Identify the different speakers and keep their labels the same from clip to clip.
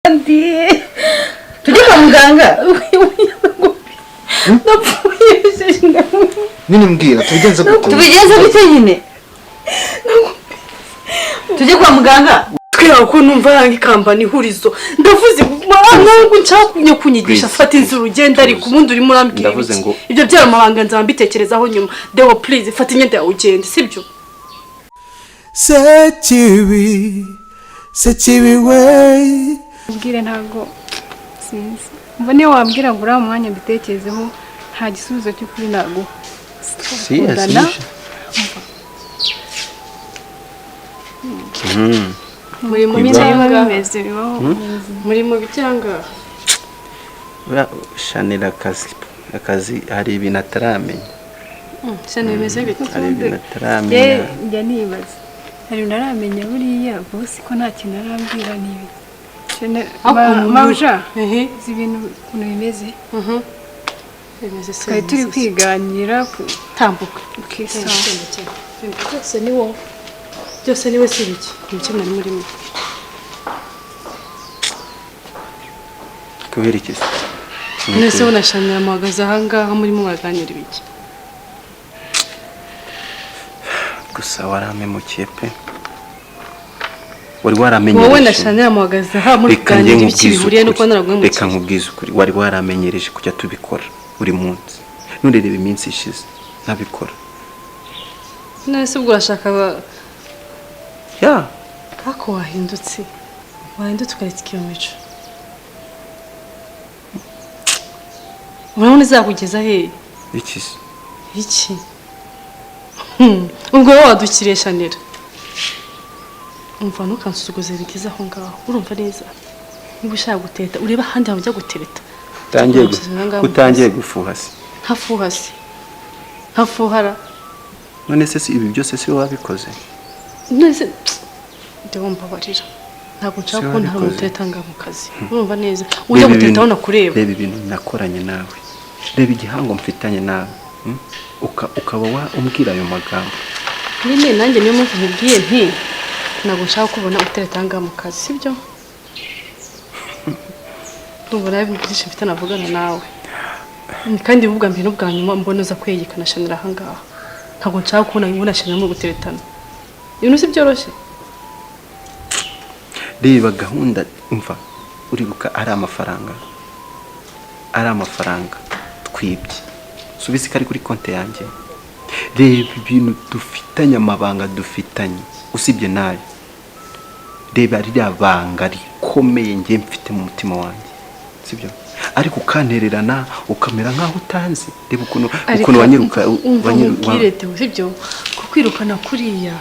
Speaker 1: kandi tujye kwa muganga.
Speaker 2: Nini mbwira tubigenze gute?
Speaker 1: Tubigenze gute nyine? Tujye kwa muganga.
Speaker 3: Twera ko numva yangi kampani hurizo. Ndavuze ngo nshaka kunyigisha fata inzira ugenda ariko ubundi uri murambwira ibiki. Ibyo byaramabanga nzambitekerezaho nyuma. Dewo please fata inyenda yawe ugende sibyo?
Speaker 4: Sechiwi way.
Speaker 5: Ubwire ntago sinzi. Mbone wabwira ngo ura mwanya mbitekerezeho nta gisubizo cy'ukuri nago.
Speaker 3: Muri mu bitanga bimeze bibaho. Muri mu bitanga.
Speaker 2: Shanira akazi hari ibintu ataramenya.
Speaker 3: Shana bimeze bite?
Speaker 2: Hari ibintu ataramenya.
Speaker 5: Njya nibaza. Hari naramenya buriya boss ko nta kintu arambwira nibi. Mauja zibintu kuno bimeze. Bimeze se. Kai turi kwiganira
Speaker 3: tambuka.
Speaker 5: Ukisa.
Speaker 3: Byose ni wo. Byose ni we sibiki. Nicyo nari murimo.
Speaker 2: Kubera iki?
Speaker 3: Nese unashanira muhagaze ahangaha murimo baganira ibiki.
Speaker 2: Gusa waramemukiye pe. Wari waramenyereje.
Speaker 3: Wowe nashanira muhagaze aha muri kuganira ibiki bihuriye nuko naragwemukiye.
Speaker 2: Reka nkubwize ukuri wari waramenyereje kujya tubikora buri munsi. None reba iminsi ishize nabikora.
Speaker 3: Nese ubwo urashaka
Speaker 2: ya
Speaker 3: kako wahindutse ukareka iyo mico. Urabona izakugeza he? Iki? Ubwo wadukiriye Shanira. Umva ntukansuguze bigize aho ngaho. Urumva neza? Niba ushaka guteta ureba handi hamujya gutereta.
Speaker 2: Utangiye gufuha se.
Speaker 3: Hafuha se. Hafuhara.
Speaker 2: None se ibi byose si wabikoze?
Speaker 3: Nese ndumva barira. Ntabwo nshaka ko nta mutereta nga mu kazi. Urumva neza? Ujya gutereta aho nakureba.
Speaker 2: Reba ibintu nakoranye nawe. Reba igihango mfitanye nawe. Ukaba umbwira ayo magambo.
Speaker 3: Nyine nanjye niyo mpamvu nkubwiye nti ntabwo nshaka kubona utereta nga mu kazi sibyo? Ndumva nawe byinshi mfite navugana nawe. Kandi ubwa mbere n'ubwa nyuma mbona uza kwegekana Shanira aha ngaha. Ntabwo nshaka kubona Shanira mu guteretana. Ibintu si byoroshye.
Speaker 2: Reba gahunda umva uribuka ari amafaranga twibye. Subisi kari kuri konte yanjye. Reba ibintu dufitanye amabanga dufitanye usibye nayo. Reba rya banga rikomeye ngiye mfite mu mutima wanjye. Sibyo? Ariko ukantererana ukamera nkaho utanzi. Reba ukuntu wanyiruka
Speaker 3: wanyirukirete sibyo? Kukwirukana kuriya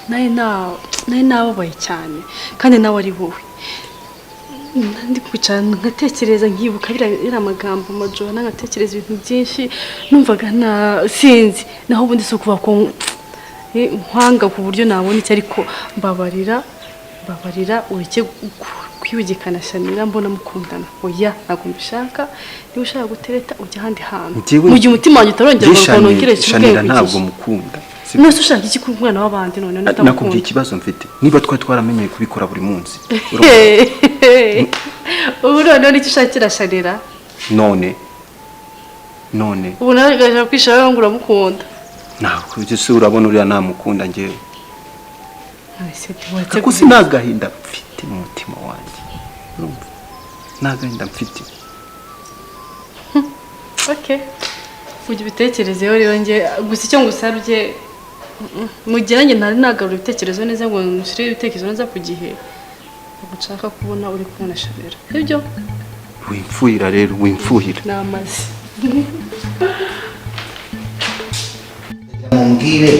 Speaker 3: naye nababaye cyane kandi nawe ari wowe. Ndi kwicara nkatekereza nkibuka biriya magambo majoro nagatekereza ibintu byinshi numvaga sinzi naho ubundi so kuba ko nkwanga ku buryo nabona icyo ariko mbabarira ureke kwibugikana Shanira mbona mukundana. Oya ntabwo mbishaka. Niba ushaka gutereta ujya ahandi hantu mu gihe umutima wanjye utarongera ukonongereje
Speaker 2: Shanira ntabwo mukunda.
Speaker 3: Nose ushaka iki ku mwana w'abandi none
Speaker 2: natamukunda. Nakubwiye ikibazo mfite. Niba twaramenyeye kubikora buri munsi.
Speaker 3: Ubu none icyo ushakira Shanira? None ubu nagaje kwishaka ngo uramukunda.
Speaker 2: Ntabwo ugeze urabona uriya namukunda njyewe. Kuko sinagahinda mfite mu mutima wanjye. Urumva? Nagahinda mfite.
Speaker 3: Okay. Ujye bitekerezeho rero nge gusa icyo ngusabye mugeranye ntari nagarura ibitekerezo neza ngo nshire ibitekerezo neza ku gihe. Ugushaka kubona uri kubona Shanira. Ibyo?
Speaker 2: Wimfuhira rero wimfuhira.
Speaker 3: Namaze.
Speaker 6: Mumbwire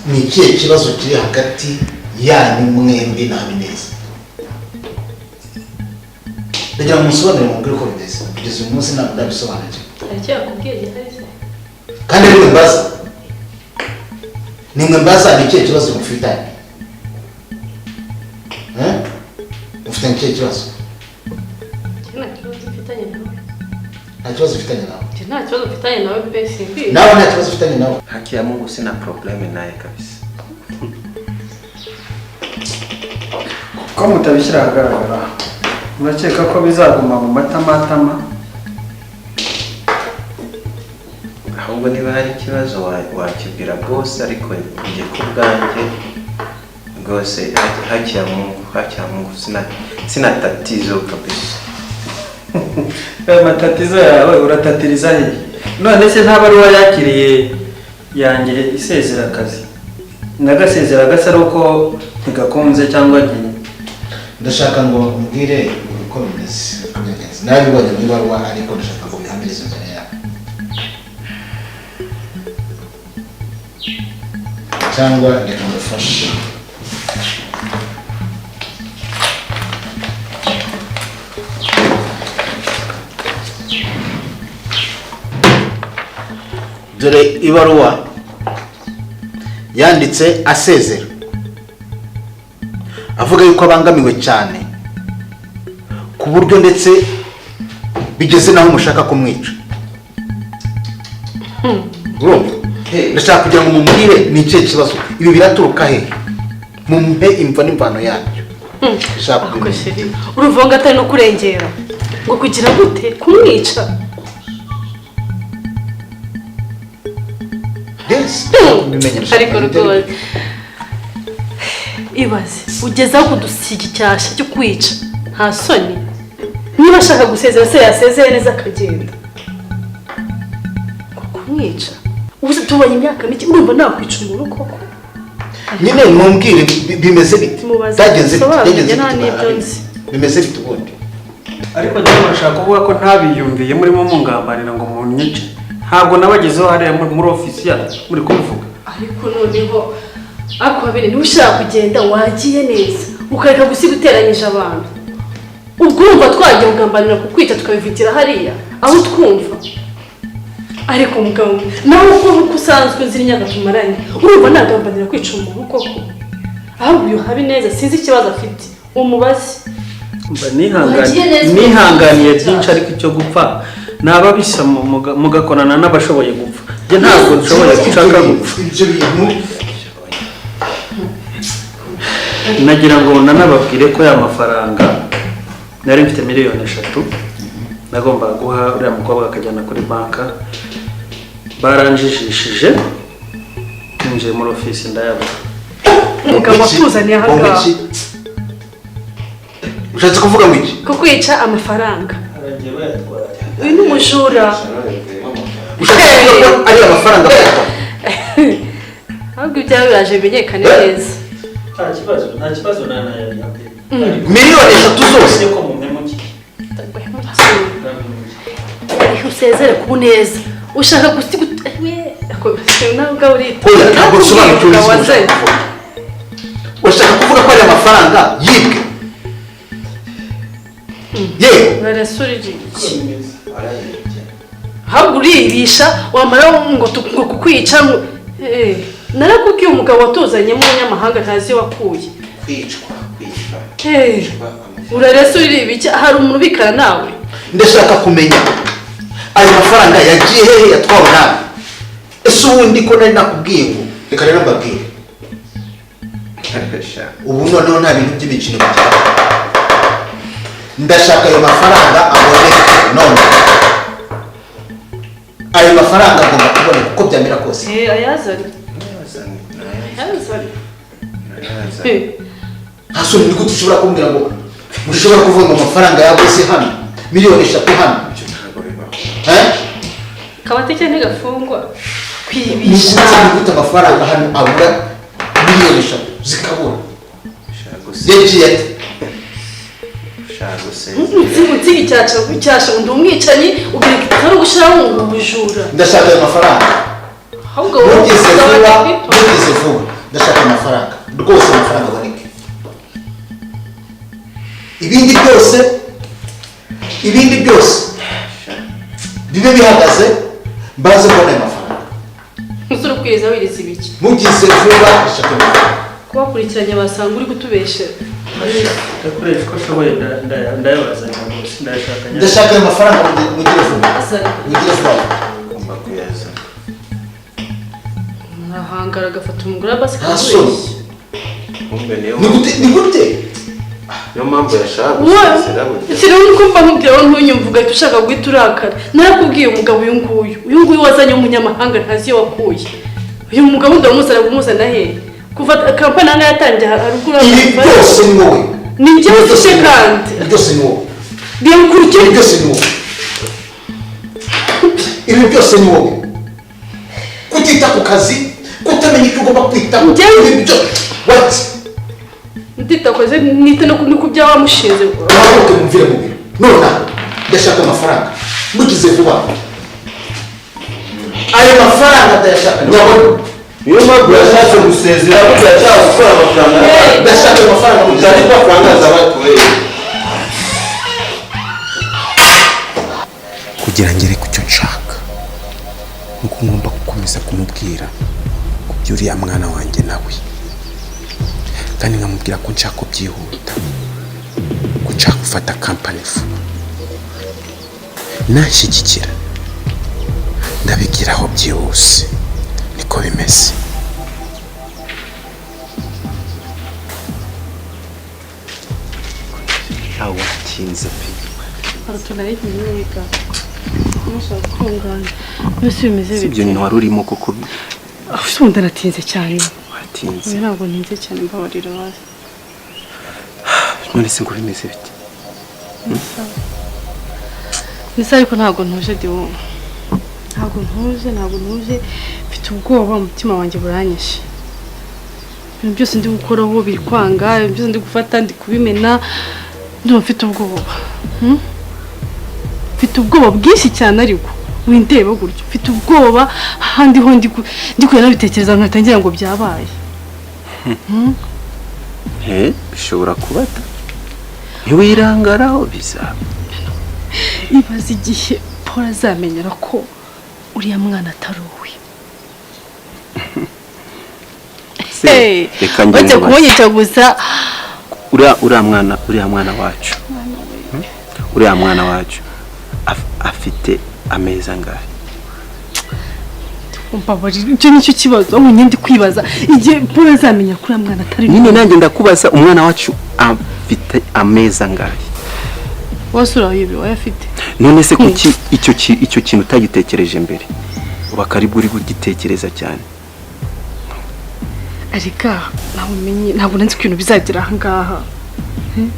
Speaker 6: ni ikihe kibazo kiri hagati yanyu mwembi na Habineza? Ndagira musobanure mumbwire uko bimeze. Kugeza uyu munsi ntabwo ndabisobanukirwa.
Speaker 3: Aricyo yakubwiye gihari.
Speaker 6: Kandi nimwe mbaza ni ikihe kibazo mufitanye? Mufitanye ikihe kibazo?
Speaker 3: Nta kibazo mfitanye nawe.
Speaker 6: Nta kibazo mfitanye nawe?
Speaker 3: Nta kibazo mfitanye nawe mbese.
Speaker 6: Nawe nta kibazo mfitanye nawe?
Speaker 2: Haki ya Mungu sina probleme naye kabisa.
Speaker 4: Ko mutabishyira ahagaragara
Speaker 7: Urakeka ko bizaguma mu matama?
Speaker 2: ahubwo niba hari ikibazo wakibwira boss, ariko njye ku bwanjye rwose haki ya Mungu sina tatizo kabisa.
Speaker 7: Amatatizo yawe uratatiriza he? None se nta baruwa yakiriye yanjye isezera akazi? Nagasezera gasara uko ntigakunze cyangwa ngiye.
Speaker 6: ndashaka ngo mbwire uko bimeze nabibonye mu ibaruwa ariko ndashaka ngo bihamirize imbere yawe cyangwa reka ngufashe. dore ibaruwa yanditse asezera avuga yuko abangamiwe cyane ku buryo ndetse bigeze naho mushaka kumwica. ndashaka kugira ngo mumubwire ni ikihe kibazo, ibi biraturuka he, mumpe imva n'imvano yabyo.
Speaker 3: uruvunga atari no kurengera ngo kugira gute kumwica. ariko rwose ibaze ugezaho kudusiga icyasha cyo kwica, nta soni. niba ashaka gusezera se yasezeye neza akagenda, kumwica ubuze tubonye imyaka mike urumva nakwica umuntu koko.
Speaker 6: nyine mumbwire bimeze bite, byagenze bimeze bite ubundi.
Speaker 7: Ariko njye nashaka kuvuga ko ntabiyumviye murimo mungambarira ngo munyice, ntabwo nabagezeho hariya muri ofisi yacu muri kubivuga.
Speaker 3: ariko noneho akubabere niba ushaka kugenda wagiye neza ukareka gusiga uteranyije abantu. ubwo urumva twagiye kugambanira kukwica tukabivitira hariya aho twumva. ariko mugabo nawe uko usanzwe nzira imyaka tumaranye urumva nagambanira kwica umuntu koko. ahubwo uyu habi neza sinzi ikibazo afite umubaze.
Speaker 7: nihanganiye byinshi ariko icyo gupfa nababisha mugakorana n'abashoboye gupfa. njye ntabwo nshoboye gushaka gupfa.
Speaker 6: ibyo bintu
Speaker 7: nagira ngo nanababwire ko ya mafaranga nari mfite 3 miliyoni nagomba guha uriya mukobwa akajyana kuri banka, baranjijishije ninjiye muri ofisi ndayabona.
Speaker 3: umugabo watuzaniye aha ngaha
Speaker 6: ushatse kuvuga ngo iki?
Speaker 3: kukwica amafaranga. uyu ni umujura.
Speaker 6: ushatse kuvuga ko ari amafaranga
Speaker 3: ahubwo ibyawe biraje bimenyekane neza.
Speaker 7: nta kibazo
Speaker 6: miliyoni 3 zose
Speaker 7: ko mumpemukiye.
Speaker 3: usezere ku neza ushaka gusiga ntabwo urita
Speaker 6: ntabwo usobanukirwa ushaka kuvuga ko ari amafaranga yibwe. yewe
Speaker 3: barasurije ahubwo uribisha wamara ngo kukwica. narakubwiye umugabo watuzanyemo umunyamahanga ntazi wakuye
Speaker 6: kwicwa.
Speaker 3: uraresurira ibiki? hari umuntu ubikana nawe.
Speaker 6: ndashaka kumenya ayo mafaranga yagiye hehe, yatwawe nawe. ese ubundi ko nari nakubwiye ngo reka rero mbabwire ubu noneho nta bintu by'imikino bigira. ndashaka ayo mafaranga aboneke none. ayo mafaranga agomba kuboneka uko byamera kose.
Speaker 3: ayazane
Speaker 6: hasoni niko dushobora kumbwira ngo mushobora kuvuga ngo amafaranga yabuze hano 3 miliyoni hano.
Speaker 3: kabatike ntigafungwa
Speaker 6: kwibisha. nikuta amafaranga hano abura 3 miliyoni zikabura. yagiye ati
Speaker 3: utsiga icyasha undi umwicanyi ubwira ko utari gushiraho ubujura.
Speaker 6: ndashaka ayo mafaranga.
Speaker 3: ahubwo
Speaker 6: mugeze vuba ndashaka amafaranga rwose, amafaranga aboneke. ibindi byose bibe bihagaze mbaze kubona ayo mafaranga.
Speaker 3: musore kwiriza wiriza ibiki?
Speaker 6: mugeze vuba ndashaka amafaranga.
Speaker 3: kubakurikiranye basanga uri kutubeshera.
Speaker 7: ndakoresha ko shoboye ndayabazanya rwose ndashaka.
Speaker 6: ndashaka ayo mafaranga mugire vuba.
Speaker 2: ngomba kuyazana.
Speaker 3: ahangara agafata umugore abasi
Speaker 6: nta soni.
Speaker 2: kumbe niyo
Speaker 6: ni gute
Speaker 2: niyo mpamvu yashaka gusezera burya.
Speaker 3: Sira uko mba nkubwira ntunyumva ugahita ushaka guhita urakara. Narakubwiye umugabo uyu nguyu wazanye umunyamahanga ntazi iyo wakuye. Uyu mugabo ndamusara kumuzana he? Kuva kampani anga yatangiye haruguru
Speaker 6: ibi byose ni wowe.
Speaker 3: Ni njye ufite kandi.
Speaker 6: Byose ni wowe.
Speaker 3: Byamukurikiye
Speaker 6: byose ni wowe. Ibi byose ni wowe. Kutita ku kazi, kutamenya icyo ugomba kwitaho. Ibi byose. What?
Speaker 3: Nditakoze nita no kubya wamushinze.
Speaker 6: Ntabwo mumvire mu biro. None ndashaka amafaranga. Mugize vuba. Ayo mafaranga ndayashaka. Nyabona.
Speaker 2: Niyo mpamvu yashatse gusezera burya cyangwa gukora amafaranga.
Speaker 6: Ndashaka amafaranga
Speaker 2: utari amafaranga z'abatuye.
Speaker 4: kugira ngere ku cyo nshaka nuko ngomba gukomeza kumubwira ku by'uriya mwana wanjye nawe, kandi nkamubwira ko nshaka kubyihuta, ko nshaka gufata kampani vuba. Nashyigikira ndabigiraho byihuse, niko bimeze.
Speaker 2: Watinze pe.
Speaker 3: Aratunari kimwega. Mushaka kungana. Bose bimeze bite?
Speaker 2: Ibyo ni wari urimo koko.
Speaker 3: Afite ndanatinze cyane.
Speaker 2: Watinze.
Speaker 3: Ntabwo ntinze cyane mbabarira basi.
Speaker 2: None se ngo bimeze bite?
Speaker 3: Nisa ariko ntabwo ntuje diwo. Ntabwo ntuje. Mfite ubwoba umutima wanjye buranyishe. Ibintu byose ndi gukoraho biri kwanga, ibintu byose ndi gufata ndi kubimena. Ndumva mfite ubwoba. Mfite ubwoba bwinshi cyane ariko windeba gutyo. Mfite ubwoba handi ho ndi kuyana bitekereza nkatangira ngo byabaye.
Speaker 2: Bishobora kubata. Ntiwirangaraho bizaba.
Speaker 3: Ibaze igihe Paul azamenyera ko uriya mwana atari uwe.
Speaker 2: Reka njye
Speaker 3: bajya kumwica gusa.
Speaker 2: Uriya mwana wacu. Uriya mwana wacu afite amezi angahe?
Speaker 3: Umbabarira, icyo nicyo kibazo aho nyindi kwibaza igihe Paul azamenya ko uriya mwana atari uwe.
Speaker 2: Nini nanjye ndakubaza umwana wacu afite amezi angahe?
Speaker 3: Wasura yibi wayafite.
Speaker 2: None se kuki icyo kintu utagitekereje mbere? Uba karibu uri gitekereza cyane.
Speaker 3: Arika ntabwo nanzi ko ibintu bizagira aha ngaha.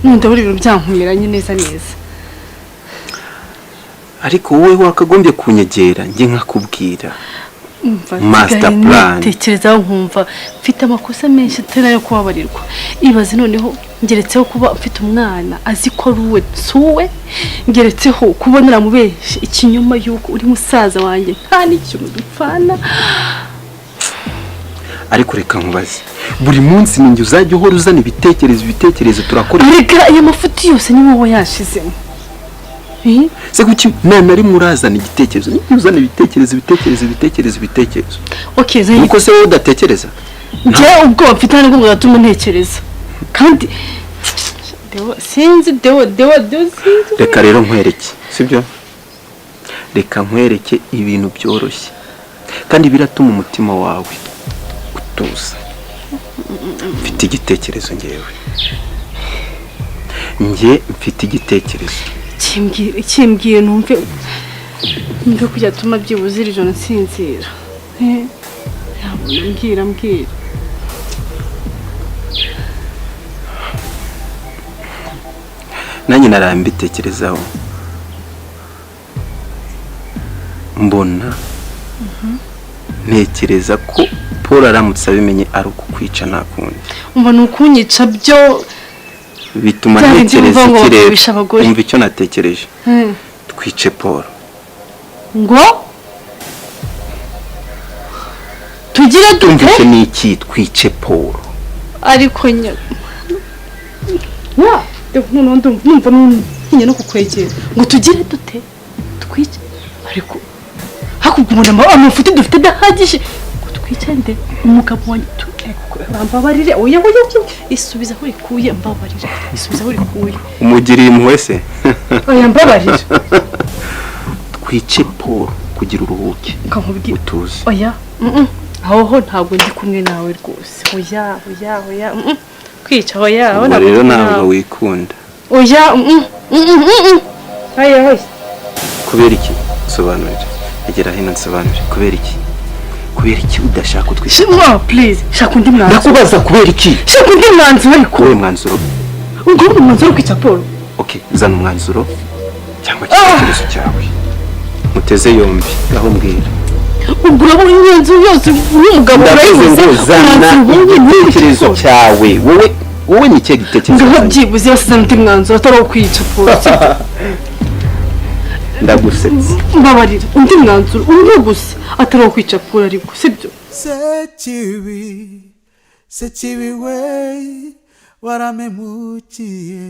Speaker 3: Ndabura ibintu byankumiranye neza.
Speaker 2: Ariko wowe wakagombye kunyegera njye nkakubwira. Master plan.
Speaker 3: Tekerezaho nkumva mfite amakosa menshi atari yo kubabarirwa. Ibaze noneho ngeretseho kuba mfite umwana azi ko ari uwe suwe, ngeretseho kubonera mu benshi ikinyoma yuko uri musaza wanjye nta n'ikintu dupfana.
Speaker 2: Ariko reka nkubaze, buri munsi ninjye uzajya uhora uzana ibitekerezo turakora.
Speaker 3: Arega iyo mafuti yose ni wowe yashizemo.
Speaker 2: Se kuki nari murazana igitekerezo? Ni uzana ibitekerezo.
Speaker 3: Okay, zayi.
Speaker 2: Nuko se wowe udatekereza?
Speaker 3: Nje ubwo mfite ntabwo ngatuma ntekereza. Kandi sinzi dewo.
Speaker 2: Reka rero nkwereke, sibyo? Reka nkwereke ibintu byoroshye. Kandi biratuma umutima wawe utuza. Mfite igitekerezo ngewe. Mfite igitekerezo.
Speaker 3: Kimbwiye numve kujya tuma byibuze iri joro nsinzira. Mbwira.
Speaker 2: Nanjye narambitekerezaho. Mbona ntekereza ko Paul aramutse abimenye ari ukukwica nta kundi.
Speaker 3: Umva nukunyica byo
Speaker 2: bituma ntekereza ikirere. Umva icyo natekereje. Twice Paul.
Speaker 3: Ngo tugire dute?
Speaker 2: Umva ni iki twice Paul?
Speaker 3: Ariko numva no kukwegera ngo tugire dute twice. Ariko hakugumuna amafuti dufite dahagije ngo twice nde umugabo wanjye bambabarire. Oya isubiza aho ikuye mbabarire. Umugiriye
Speaker 2: impuhwe se?
Speaker 3: Oya mbabarire.
Speaker 2: Twice Paul kugira uruhuke.
Speaker 3: Kankubwira
Speaker 2: utuze.
Speaker 3: Oya aho ntabwo ndi kumwe nawe rwose. Oya kwica oya
Speaker 2: ubwo rero ntabwo wikunda
Speaker 3: oya aya hoye
Speaker 2: kubera iki sobanurira egera hino nsobanurire kubera iki udashaka utwisha
Speaker 3: shimwa please shaka undi mwanzuro
Speaker 2: ndakubaza kubera iki
Speaker 3: shaka undi mwanzuro ariko
Speaker 2: wowe mwanzuro
Speaker 3: ubwo umwanzuro kwica Paul
Speaker 2: okay zana umwanzuro cyangwa igitekerezo cyawe muteze yombi aho mbwira
Speaker 3: ubwo urabona imyanzuro yose n'umugabo
Speaker 2: ndavuze ngo zana igitekerezo cyawe wowe ni ikihe gitekerezo
Speaker 3: ngaho byibuze yasize undi mwanzuro atari uwo kwica Paul
Speaker 2: ndagusetse
Speaker 3: mbabarira undi mwanzuro umwe gusa atari uwo kwica Paul ariko sibyo
Speaker 8: sekibi we waramemukiye